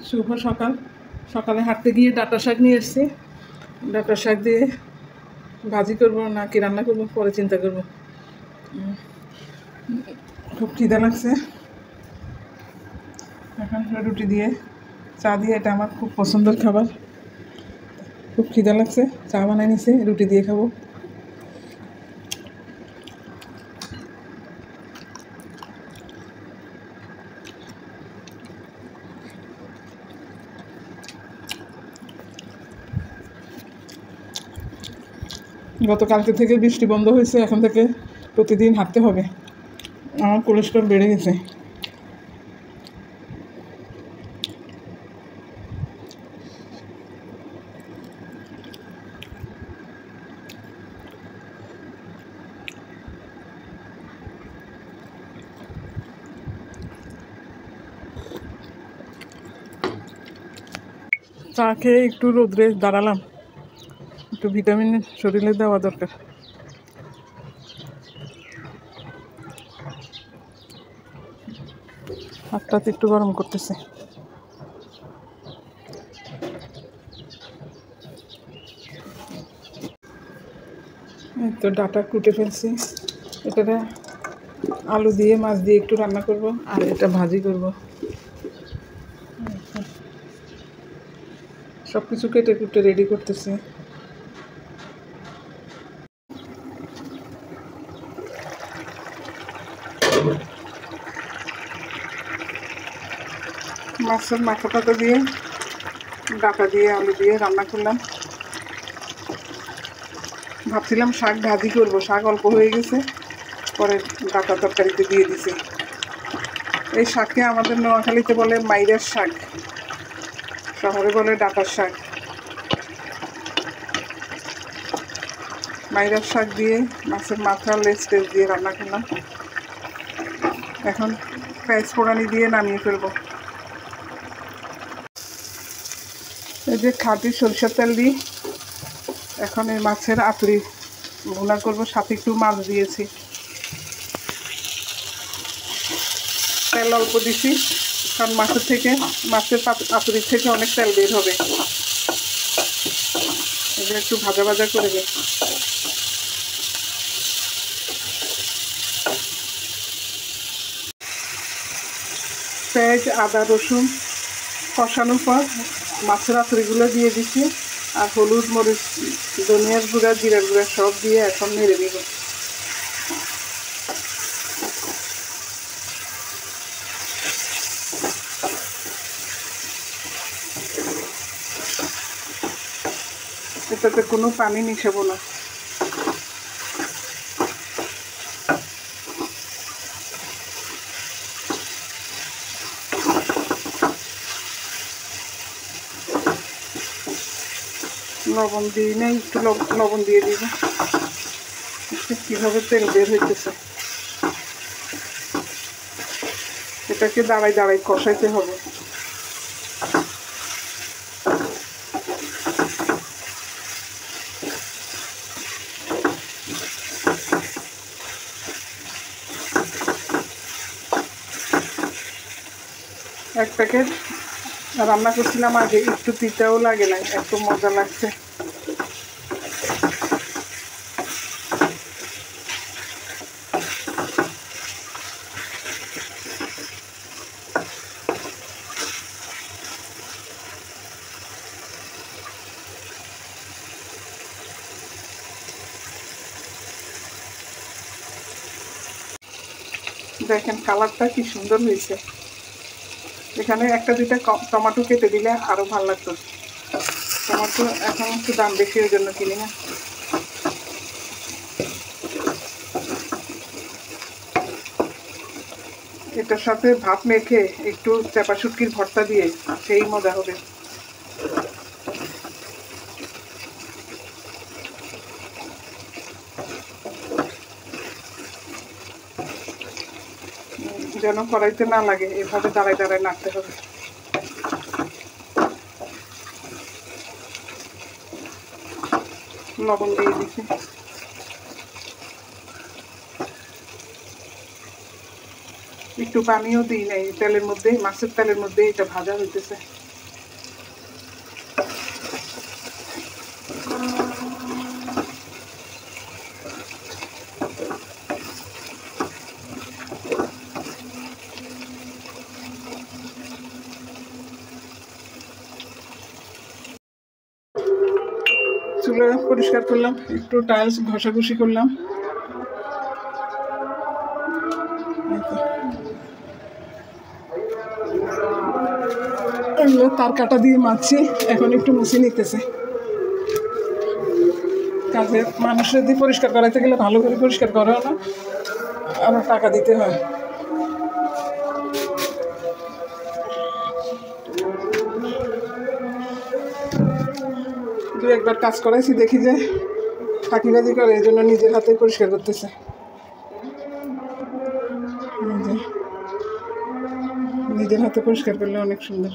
শুভ সকাল। সকালে হাঁটতে গিয়ে ডাঁটা শাক নিয়ে এসেছি। ডাঁটা শাক দিয়ে ভাজি করবো না কি রান্না করবো পরে চিন্তা করবো। খুব খিদে লাগছে। এখন রুটি দিয়ে চা দিয়ে, এটা আমার খুব পছন্দের খাবার। খুব খিদে লাগছে, চা বানাই নিছি, রুটি দিয়ে খাবো। গতকালকে থেকে বৃষ্টি বন্ধ হয়েছে, এখন থেকে প্রতিদিন হাঁটতে হবে। আমার কোলেস্ট্রল বেড়ে গেছে। চা খেয়ে একটু রোদ্রে দাঁড়ালাম, একটু ভিটামিন শরীরে দেওয়া দরকার। হাতটাতে একটু গরম করতেছে। এই তো ডাঁটা কুটে ফেলছি। এটাতে আলু দিয়ে মাছ দিয়ে একটু রান্না করব, আর এটা ভাজি করব। সব কিছু কেটে কুটে রেডি করতেছি। মাছের মাথাটা দিয়ে ডাঁটা দিয়ে আলু দিয়ে রান্না করলাম। ভাবছিলাম শাক ভাজি করব, শাক অল্প হয়ে গেছে, পরে ডাঁটা তরকারিতে দিয়ে দিছি। এই শাককে আমাদের নোয়াখালীতে বলে মাইরার শাক, শহরে বলে ডাঁটার শাক। মাইরার শাক দিয়ে মাছের মাথা লেজ টেজ দিয়ে রান্না করলাম। এখন পেঁয়াজ ফোড়ানি দিয়ে নামিয়ে ফেলবো। এই যে খাঁটি সরষের তেল দিই এখন এই মাছের আতুরি ভুনা করবো, সাথে একটু মাছ দিয়েছি। তেল অল্প দিছি, কারণ মাছের আতুরির থেকে অনেক তেল বের হবে। এবার একটু ভাজা ভাজা করে দিই। পেঁয়াজ আদা রসুন কষানোর পর মাছের আতুরিগুলো দিয়ে দিচ্ছি, আর হলুদ মরিচ ধনিয়ার গুঁড়া জিরার গুঁড়া সব দিয়ে এখন নেড়ে নিব। এটাতে কোনো পানি মিশাবো না। লবণ দিই না, একটু লবণ দিয়ে দিব। কীভাবে তেল বের হইতেছে। এটাকে দাঁড়াই দাঁড়াই কষাইতে হবে। এক প্যাকেট রান্না করছিলাম আগে, একটু তিতাও লাগে না, এত মজা লাগছে। দেখেন কালারটা কি সুন্দর হয়েছে। এখানে একটা দুইটা টমেটো কেটে দিলে আরো ভালো লাগতো। টমেটো এখন একটু দাম বেশি, ওই জন্য কিনি না। এটার সাথে ভাত মেখে একটু চাপা শুটকির ভর্তা দিয়ে, সেই মজা হবে। যেন কড়াইতে না লাগে, এভাবে দাঁড়ায় দাঁড়ায় নাড়তে হবে। লবণ দিয়ে দিচ্ছি। একটু পানিও দিই নাই, তেলের মধ্যে, মাছের তেলের মধ্যে এটা ভাজা হইতেছে। এগুলো পরিষ্কার করলাম, একটু টাইলস ঘষাঘষি করলাম। এগুলো তার কাটা দিয়ে মারছি, এখন একটু মুছে নিতেছে। কাজে মানুষ যদি পরিষ্কার করাইতে গেলে ভালো করে পরিষ্কার করেও না, আবার টাকা দিতে হয়। দু একবার কাজ করাইছি, দেখি যে ফাঁকিবাজি করে, এই জন্য নিজের হাতে পরিষ্কার করতেছে। নিজের হাতে পরিষ্কার করলে অনেক সুন্দর।